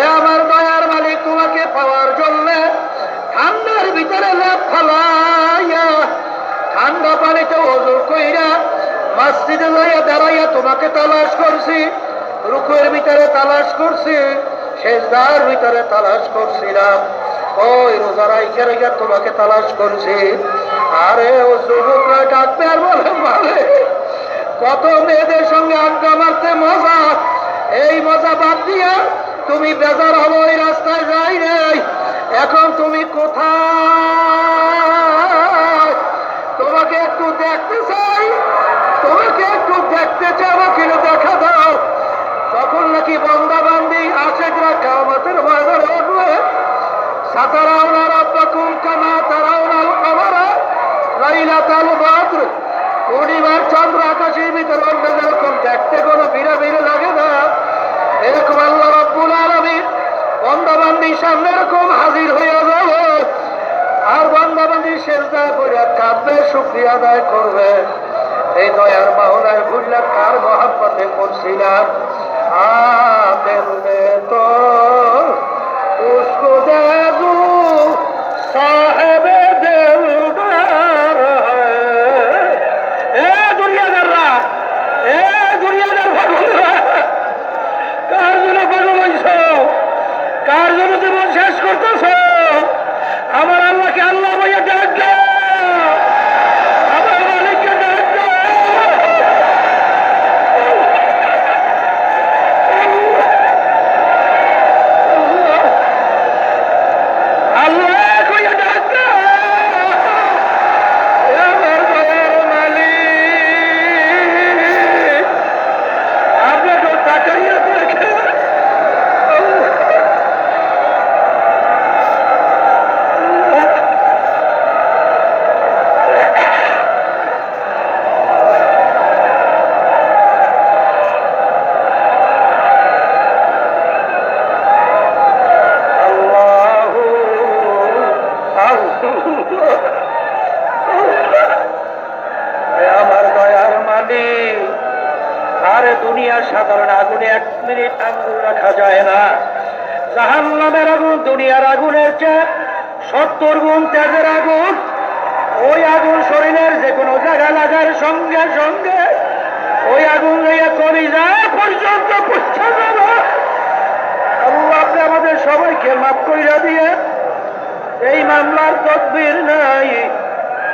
এ আমার দয়ার মালিক, তোমাকে পাওয়ার জন্য ঠান্ডার ভিতরে লেপ ফালাইয়া ঠান্ডা পানিতে ওযু কইরা মসজিদে যাইয়া দাঁড়াইয়া তোমাকে তালাশ করছি, রুকুর ভিতরে তালাশ করছি, সেজদার ভিতরে তালাশ করছিলাম, ওই রোজা রাইখা রাইখা তোমাকে তালাশ করছি। আরে ও যুবকরা ডাকবে আর বলে বলে কত মেয়েদের সঙ্গে আড্ডা মারতে মজা, এই মজা বাদ দিয়া তুমি বেজার হলো ওই রাস্তায় যাই নাই, এখন তুমি কোথায়? তোমাকে একটু দেখতে চাই, তোমাকে একটু দেখতে চাই, আমাকে দেখা দাও। তখন নাকি বান্দা বান্দি আশেকরা কিয়ামতের ময়দানে উঠবে, সাতারাউনা রাব্বাকুম কামা তারাউনাল কামারা লাইলাতাল বদর, পূর্ণিমার চন্দ্র আকাশের ভিতরে অন্য যেরকম দেখতে কোনো ভিড়ে ভিড়ে লাগে না, এরকম আল্লাহ রাব্বুল আলামিন বান্দা বান্দির সামনে এরকম হাজির হইয়া যাবে, আর বান্দা বান্দি সেজদায় পড়ে কাঁদবে, শুকরিয়া আদায় করবে। এই দয়ার মাওলার ভুল্লা কার মহাব্বতে করছিলাম, দিল মে তো উসকো দে দু সাহেবে দিলদার হ্যায়। এ দুনিয়াদাররা, এ দুনিয়াদার পাগলরা, কার জন্য পাগল হইছ? কার জন্য জীবন শেষ করতেছ? আমার আল্লাহকে আল্লাহ ভাইয়া ডাক দাও, আমার মালিককে ডাক দাও। আল্লাহ কইয়া ডাক দাও, আমার দয়ার মালিক, আপনাকে তাকাইয়া দেখে আমার দয়ার মালিক। আরে দুনিয়ার সাধারণ আগুনে 1 মিনিট আঙ্গুল রাখা যায় না, জাহান্নামের আগুন দুনিয়ার আগুনের চেয়ে 70 গুণ তেজের আগুন। ওই আগুন শরীরের যে কোনো জায়গা লাগার সঙ্গে সঙ্গে ওই আগুন লইয়া কলিজা পর্যন্ত পুচ্ছা যাবে। আল্লাহ আপনি আমাদের সবাইকে মাফ কইরা দিয়ে, এই মামলার তদবির নাই,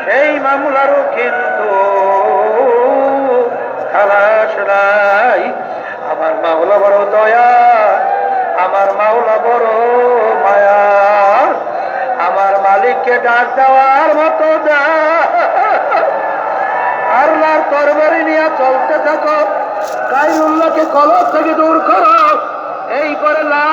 সেই মামলারও কিন্তু খালাস নাই। আমার মাওলা বড় দয়া, আমার মাওলা বড় মায়া, আমার মালিককে ডাক দেওয়ার মতো দা। আল্লাহর তরবারি নিয়ে চলতে থাকো, গায়রুল্লাহকে কলব থেকে দূর করো, এই করে লা